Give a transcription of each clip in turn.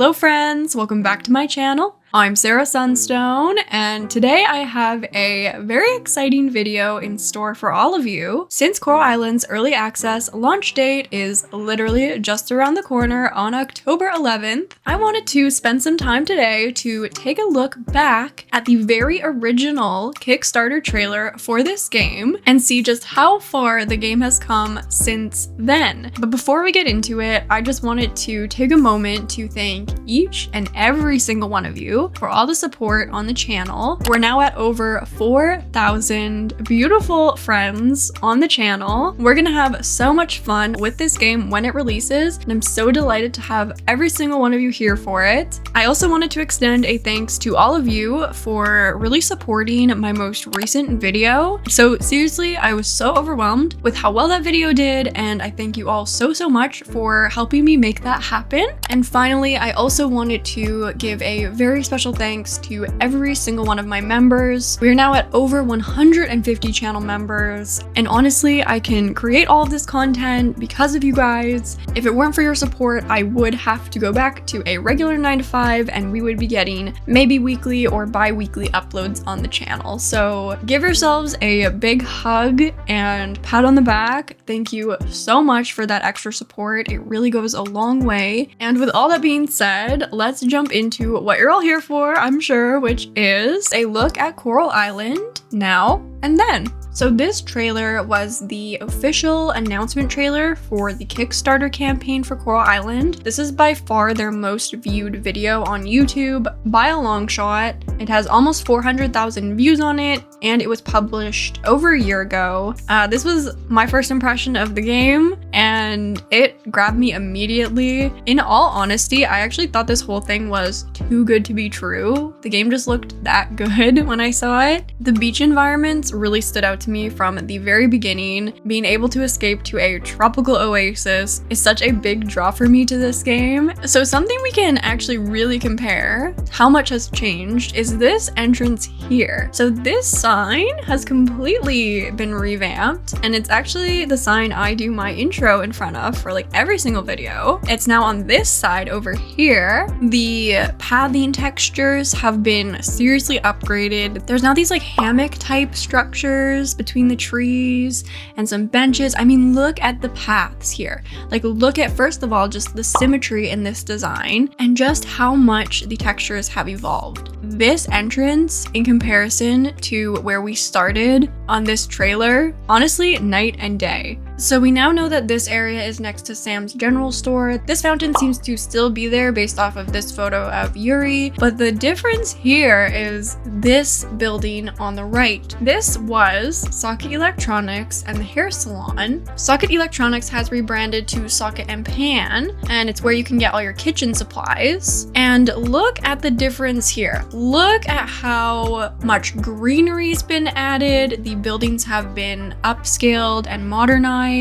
Hello friends, welcome back to my channel. I'm Sarah Sunstone, and today I have a very exciting video in store for all of you. Since Coral Island's early access launch date is literally just around the corner on October 11th, I wanted to spend some time today to take a look back at the very original Kickstarter trailer for this game and see just how far the game has come since then. But before we get into it, I just wanted to take a moment to thank each and every single one of you for all the support on the channel. We're now at over 4,000 beautiful friends on the channel. We're gonna have so much fun with this game when it releases, and I'm so delighted to have every single one of you here for it. I also wanted to extend a thanks to all of you for really supporting my most recent video. So seriously, I was so overwhelmed with how well that video did, and I thank you all so much for helping me make that happen. And finally, I also wanted to give a very special thanks to every single one of my members. We are now at over 150 channel members, and honestly, I can create all of this content because of you guys. If it weren't for your support, I would have to go back to a regular 9 to 5, and we would be getting maybe weekly or bi-weekly uploads on the channel. So give yourselves a big hug and pat on the back. Thank you so much for that extra support. It really goes a long way. And with all that being said, let's jump into what you're all here for, I'm sure, which is a look at Coral Island now and then. So this trailer was the official announcement trailer for the Kickstarter campaign for Coral Island. This is by far their most viewed video on YouTube by a long shot. It has almost 400,000 views on it, and it was published over a year ago. This was my first impression of the game, and it grabbed me immediately. In all honesty, I actually thought this whole thing was too good to be true. The game just looked that good when I saw it. The beach environments really stood out to me from the very beginning. Being able to escape to a tropical oasis is such a big draw for me to this game. So something we can actually really compare how much has changed is this entrance here. So this sign has completely been revamped, and it's actually the sign I do my intro in front of for like every single video. It's now on this side over here. The pathing textures have been seriously upgraded. There's now these like hammock type structures between the trees and some benches. I mean, look at the paths here. Like, look at, first of all, just the symmetry in this design and just how much the textures have evolved. This entrance, in comparison to where we started on this trailer, honestly, night and day. So we now know that this area is next to Sam's general store. This fountain seems to still be there based off of this photo of Yuri, but the difference here is this building on the right. This was Socket Electronics and the hair salon. Socket Electronics has rebranded to Socket and Pan, and it's where you can get all your kitchen supplies. And look at the difference here. Look at how much greenery's been added. The buildings have been upscaled and modernized.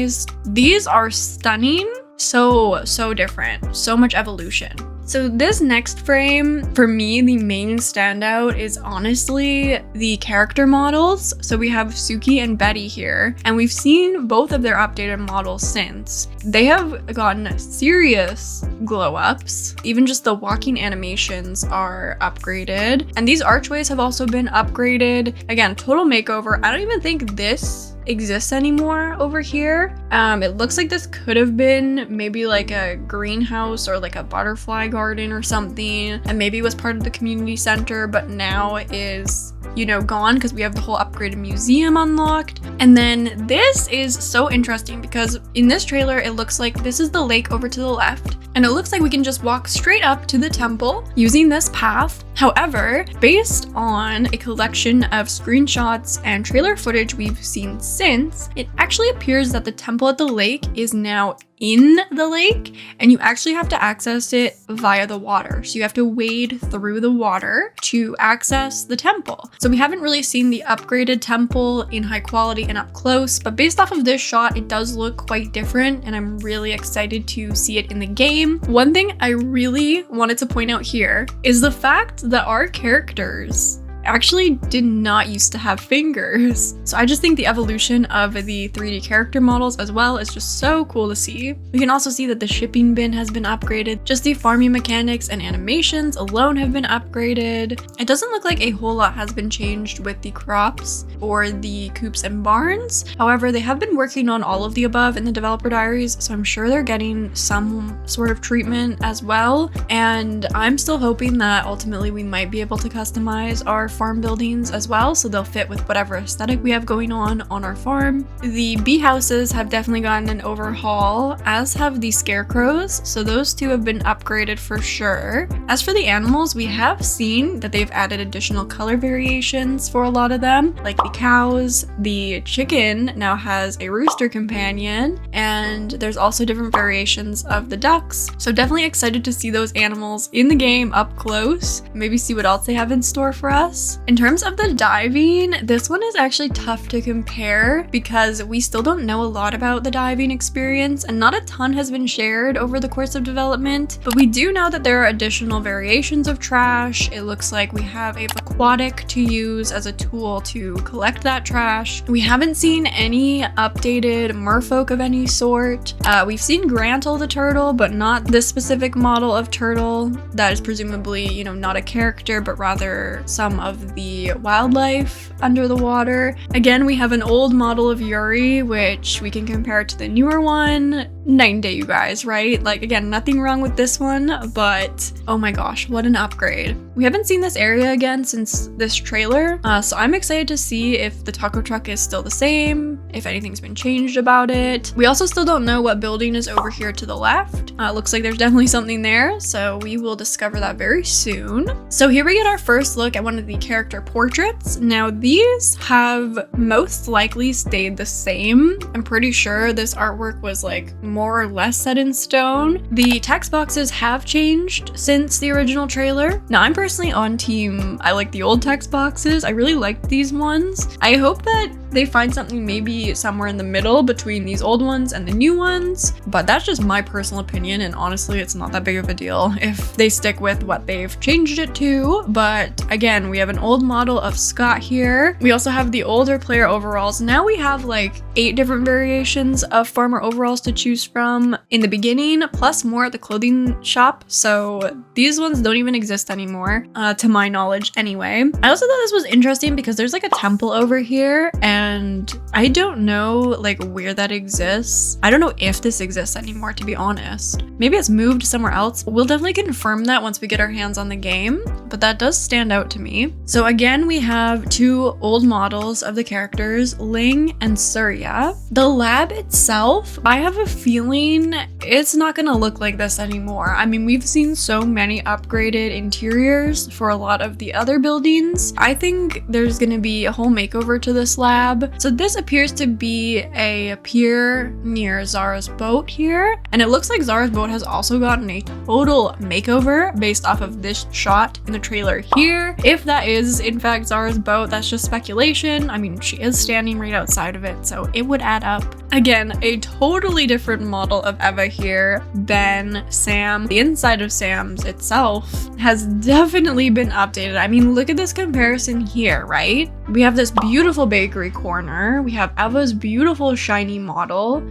These are stunning. So different. So much evolution. So this next frame, for me, the main standout is honestly the character models. So we have Suki and Betty here, and we've seen both of their updated models since. They have gotten serious glow ups. Even just the walking animations are upgraded, and these archways have also been upgraded. Again, total makeover. I don't even think this exists anymore over here. It looks like this could have been maybe like a greenhouse or like a butterfly garden or something, and maybe was part of the community center, but now is, you know, gone because we have the whole upgraded museum unlocked. And then this is so interesting because in this trailer, it looks like this is the lake over to the left, and it looks like we can just walk straight up to the temple using this path. However, based on a collection of screenshots and trailer footage we've seen since, it actually appears that the temple at the lake is now in the lake, and you actually have to access it via the water. So you have to wade through the water to access the temple. So we haven't really seen the upgraded temple in high quality and up close, but based off of this shot, it does look quite different, and I'm really excited to see it in the game. One thing I really wanted to point out here is the fact that our characters actually did not used to have fingers. So I just think the evolution of the 3D character models as well is just so cool to see. We can also see that the shipping bin has been upgraded. Just the farming mechanics and animations alone have been upgraded. It doesn't look like a whole lot has been changed with the crops or the coops and barns. However, they have been working on all of the above in the developer diaries, so I'm sure they're getting some sort of treatment as well. And I'm still hoping that ultimately we might be able to customize our farm buildings as well, so they'll fit with whatever aesthetic we have going on our farm. The bee houses have definitely gotten an overhaul, as have the scarecrows, so those two have been upgraded for sure. As for the animals, we have seen that they've added additional color variations for a lot of them, like the cows. The chicken now has a rooster companion, and there's also different variations of the ducks. So definitely excited to see those animals in the game up close, maybe see what else they have in store for us. In terms of the diving, this one is actually tough to compare because we still don't know a lot about the diving experience, and not a ton has been shared over the course of development, but we do know that there are additional variations of trash. It looks like we have a aquatic to use as a tool to collect that trash. We haven't seen any updated merfolk of any sort. We've seen Grantle the turtle, but not this specific model of turtle. That is presumably, you know, not a character, but rather some of the wildlife under the water. Again, we have an old model of Yuri, which we can compare to the newer one. Night and day, you guys, right? Like, again, nothing wrong with this one, but oh my gosh, what an upgrade. We haven't seen this area again since this trailer, so I'm excited to see if the taco truck is still the same, if anything's been changed about it. We also still don't know what building is over here to the left. Looks like there's definitely something there, so we will discover that very soon. So here we get our first look at one of the character portraits. Now, these have most likely stayed the same. I'm pretty sure this artwork was like more or less set in stone. The text boxes have changed since the original trailer. Now, I'm personally on team, I like the old text boxes. I really liked these ones. I hope that they find something maybe somewhere in the middle between these old ones and the new ones, but that's just my personal opinion, and honestly, it's not that big of a deal if they stick with what they've changed it to. But again, we have an old model of Scott here. We also have the older player overalls. Now we have like 8 different variations of farmer overalls to choose from in the beginning, plus more at the clothing shop, so these ones don't even exist anymore, to my knowledge anyway. I also thought this was interesting because there's like a temple over here, and I don't know like where that exists. I don't know if this exists anymore, to be honest. Maybe it's moved somewhere else. We'll definitely confirm that once we get our hands on the game, but that does stand out to me. So again, we have 2 old models of the characters, Ling and Surya. The lab itself, I have a feeling it's not gonna look like this anymore. I mean, we've seen so many upgraded interiors for a lot of the other buildings. I think there's gonna be a whole makeover to this lab. So this appears to be a pier near Zara's boat here, and it looks like Zara's boat has also gotten a total makeover based off of this shot in the trailer here. If that is in fact Zara's boat, that's just speculation. I mean, she is standing right outside of it, so it would add up. Again, a totally different model of Eva here than Sam. The inside of Sam's itself has definitely been updated. I mean, look at this comparison here, right? We have this beautiful bakery corner. We have Eva's beautiful shiny model.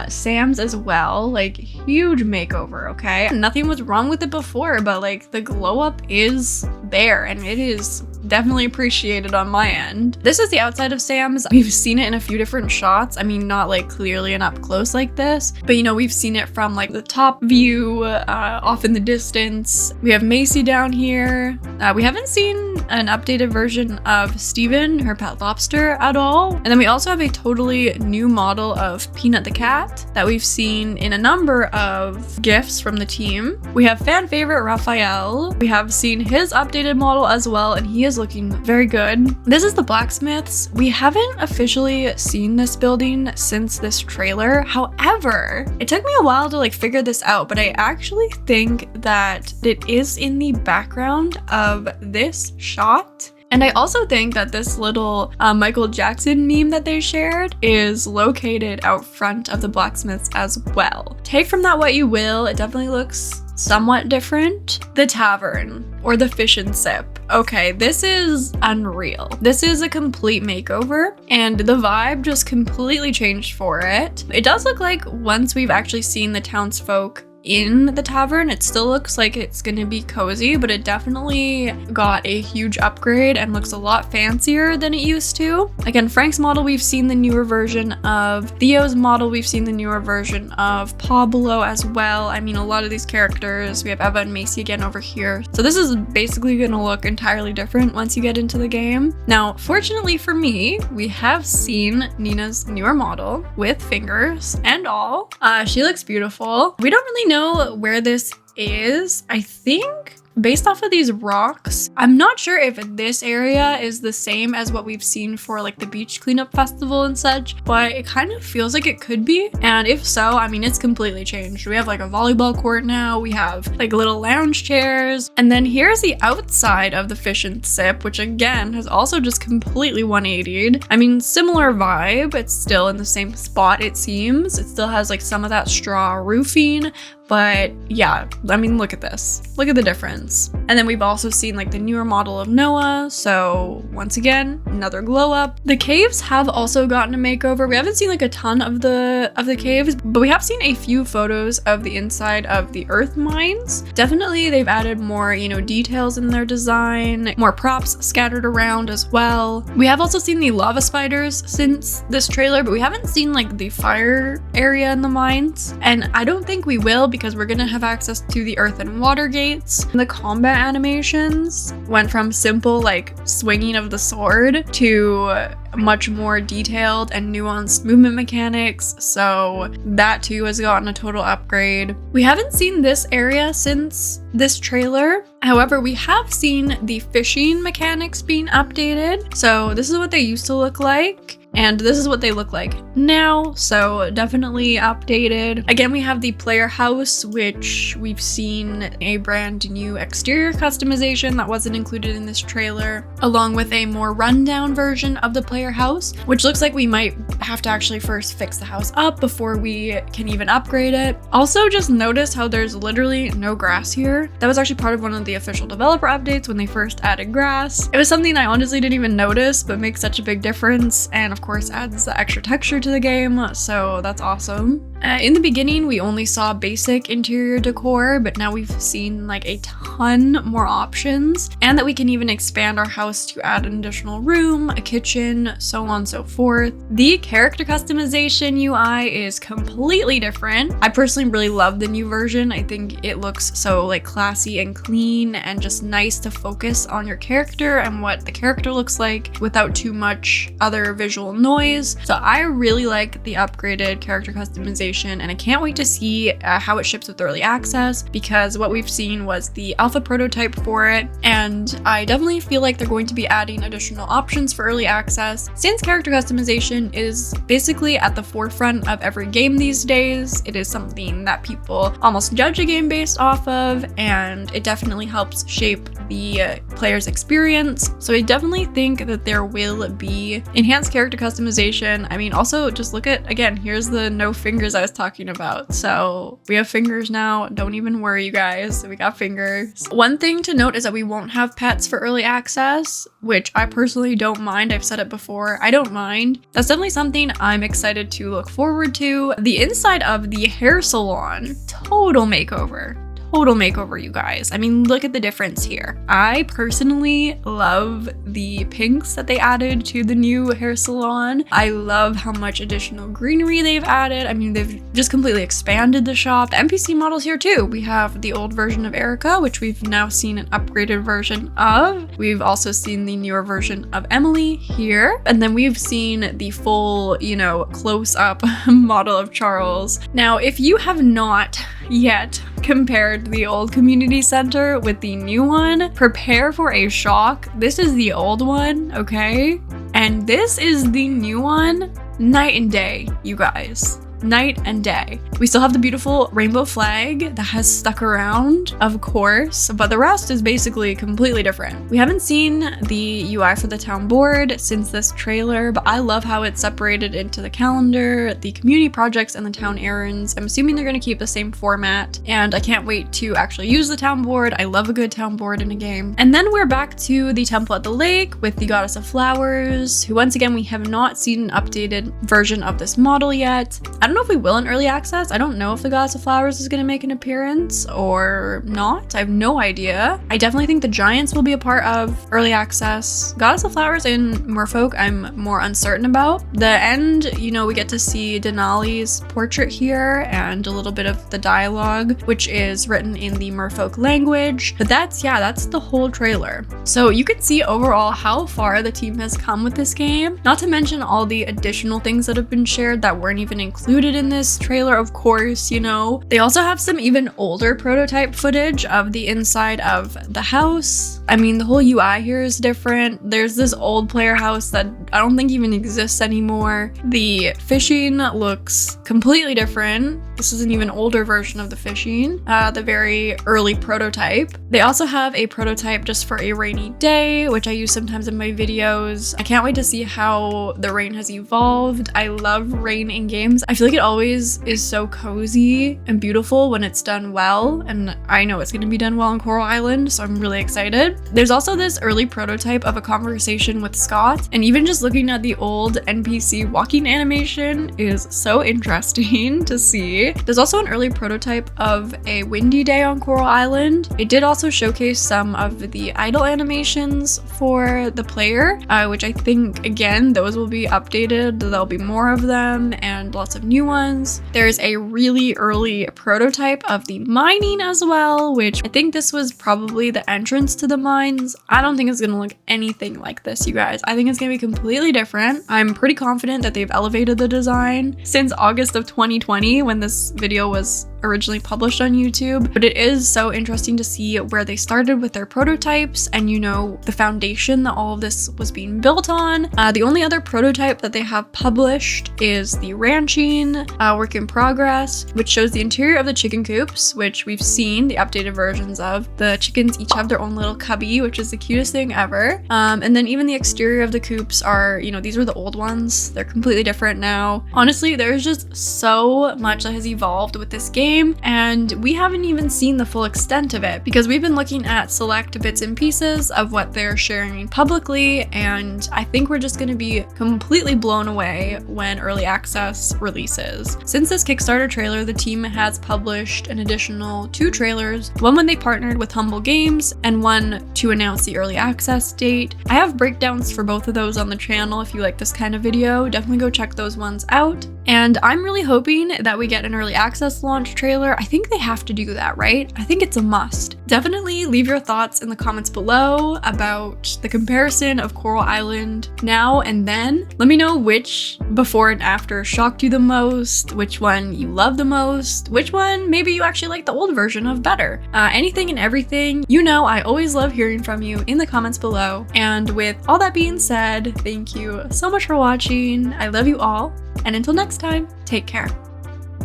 Sam's as well, like huge makeover, okay? Nothing was wrong with it before, but like the glow up is there, and it is definitely appreciated on my end. This is the outside of Sam's. We've seen it in a few different shots. I mean, not like clearly and up close like this, but you know, we've seen it from like the top view, off in the distance. We have Macy down here. We haven't seen an updated version of Steven, her pet lobster, at all. And then we also have a totally new model of Peanut the cat that we've seen in a number of GIFs from the team. We have fan favorite Raphael. We have seen his updated model as well, and he is looking very good. This is the blacksmiths. We haven't officially seen this building since this trailer. However, it took me a while to like figure this out, but I actually think that it is in the background of this shot. And I also think that this little Michael Jackson meme that they shared is located out front of the blacksmiths as well. Take from that what you will. It definitely looks somewhat different. The tavern, or the fish and sip. Okay, this is unreal. This is a complete makeover, and the vibe just completely changed for it. It does look like once we've actually seen the townsfolk in the tavern, it still looks like it's gonna be cozy, but it definitely got a huge upgrade and looks a lot fancier than it used to. Again, Frank's model, we've seen the newer version of. Theo's model, we've seen the newer version of. Pablo as well. I mean, a lot of these characters. We have Eva and Macy again over here. So this is basically gonna look entirely different once you get into the game. Now, fortunately for me, we have seen Nina's newer model with fingers and all. She looks beautiful. We don't really know where this is. I think based off of these rocks, I'm not sure if this area is the same as what we've seen for like the beach cleanup festival and such, but it kind of feels like it could be. And if so, I mean, it's completely changed. We have like a volleyball court now, we have like little lounge chairs, and then here's the outside of the fish and sip, which again has also just completely 180'd. I mean, similar vibe. It's still in the same spot, it seems. It still has like some of that straw roofing, but yeah, I mean, look at this. Look at the difference. And then we've also seen like the newer model of Noah. So once again, another glow up. The caves have also gotten a makeover. We haven't seen like a ton of the caves, but we have seen a few photos of the inside of the earth mines. Definitely they've added more, you know, details in their design, more props scattered around as well. We have also seen the lava spiders since this trailer, but we haven't seen like the fire area in the mines. And I don't think we will, because we're gonna have access to the earth and water gates. The combat animations went from simple like swinging of the sword to much more detailed and nuanced movement mechanics, so that too has gotten a total upgrade. We haven't seen this area since this trailer. However, we have seen the fishing mechanics being updated. So this is what they used to look like, and this is what they look like now, so definitely updated. Again, we have the player house, which we've seen a brand new exterior customization that wasn't included in this trailer, along with a more rundown version of the player house, which looks like we might have to actually first fix the house up before we can even upgrade it. Also, just notice how there's literally no grass here. That was actually part of one of the official developer updates when they first added grass. It was something I honestly didn't even notice, but makes such a big difference, and of course adds the extra texture to the game, so that's awesome. In the beginning, we only saw basic interior decor, but now we've seen like a ton more options, and that we can even expand our house to add an additional room, a kitchen, so on and so forth. The character customization UI is completely different. I personally really love the new version. I think it looks so like classy and clean and just nice to focus on your character and what the character looks like without too much other visual noise. So I really like the upgraded character customization, and I can't wait to see how it ships with early access, because what we've seen was the alpha prototype for it, and I definitely feel like they're going to be adding additional options for early access. Since character customization is basically at the forefront of every game these days, it is something that people almost judge a game based off of, and it definitely helps shape the player's experience. So I definitely think that there will be enhanced character customization. I mean, also just look at, again, here's the no fingers I was talking about. So we have fingers now. Don't even worry, you guys. We got fingers. One thing to note is that we won't have pets for early access, which I personally don't mind. I've said it before. I don't mind. That's definitely something I'm excited to look forward to. The inside of the hair salon, total makeover. Total makeover, you guys. I mean, look at the difference here. I personally love the pinks that they added to the new hair salon. I love how much additional greenery they've added. I mean, they've just completely expanded the shop. The NPC models here too. We have the old version of Erica, which we've now seen an upgraded version of. We've also seen the newer version of Emily here. And then we've seen the full, you know, close-up model of Charles. Now, if you have not yet compared the old community center with the new one, prepare for a shock. This is the old one, okay? And this is the new one. Night and day, you guys. Night and day. We still have the beautiful rainbow flag that has stuck around, of course, but the rest is basically completely different. We haven't seen the UI for the town board since this trailer, but I love how it's separated into the calendar, the community projects, and the town errands. I'm assuming they're going to keep the same format, and I can't wait to actually use the town board. I love a good town board in a game. And then we're back to the temple at the lake with the goddess of flowers, who once again we have not seen an updated version of this model yet. I don't know if we will in early access. I don't know if the goddess of flowers is going to make an appearance or not. I have no idea. I definitely think the giants will be a part of early access. Goddess of flowers in Merfolk I'm more uncertain about. The end, you know, we get to see Denali's portrait here and a little bit of the dialogue, which is written in the Merfolk language. But that's the whole trailer. So you can see overall how far the team has come with this game, not to mention all the additional things that have been shared that weren't even included in this trailer, of course, you know. They also have some even older prototype footage of the inside of the house. I mean, the whole UI here is different. There's this old player house that I don't think even exists anymore. The fishing looks completely different. This is an even older version of the fishing, the very early prototype. They also have a prototype just for a rainy day, which I use sometimes in my videos. I can't wait to see how the rain has evolved. I love rain in games. I feel like it always is so cozy and beautiful when it's done well, and I know it's going to be done well on Coral Island, so I'm really excited. There's also this early prototype of a conversation with Scott, and even just looking at the old NPC walking animation is so interesting to see. There's also an early prototype of a windy day on Coral Island. It did also showcase some of the idle animations for the player, which I think, again, those will be updated. There'll be more of them and lots of new ones. There's a really early prototype of the mining as well, which I think this was probably the entrance to the mines. I don't think it's gonna look anything like this, you guys. I think it's gonna be completely different. I'm pretty confident that they've elevated the design since August of 2020 when this video was originally published on YouTube, but it is so interesting to see where they started with their prototypes and, you know, the foundation that all of this was being built on. The only other prototype that they have published is the ranching work in progress, which shows the interior of the chicken coops, which we've seen the updated versions of. The chickens each have their own little cubby, which is the cutest thing ever. And then even the exterior of the coops are, you know, these were the old ones. They're completely different now. Honestly, there's just so much that has evolved with this game, and we haven't even seen the full extent of it because we've been looking at select bits and pieces of what they're sharing publicly, and I think we're just going to be completely blown away when early access releases. Since this Kickstarter trailer, the team has published an additional 2 trailers, one when they partnered with Humble Games and one to announce the early access date. I have breakdowns for both of those on the channel. If you like this kind of video, definitely go check those ones out. And I'm really hoping that we get an early access launch trailer. I think they have to do that, right? I think it's a must. Definitely leave your thoughts in the comments below about the comparison of Coral Island now and then. Let me know which before and after shocked you the most, which one you love the most, which one maybe you actually like the old version of better. Anything and everything. You know, I always love hearing from you in the comments below. And with all that being said, thank you so much for watching. I love you all. And until next time, take care.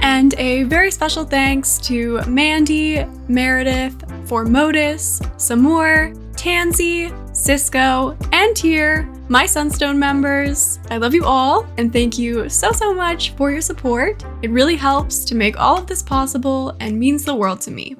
And a very special thanks to Mandy, Meredith, Formodus, Samur, Tansy, Cisco, and Tier, my Sunstone members. I love you all, and thank you so much for your support. It really helps to make all of this possible and means the world to me.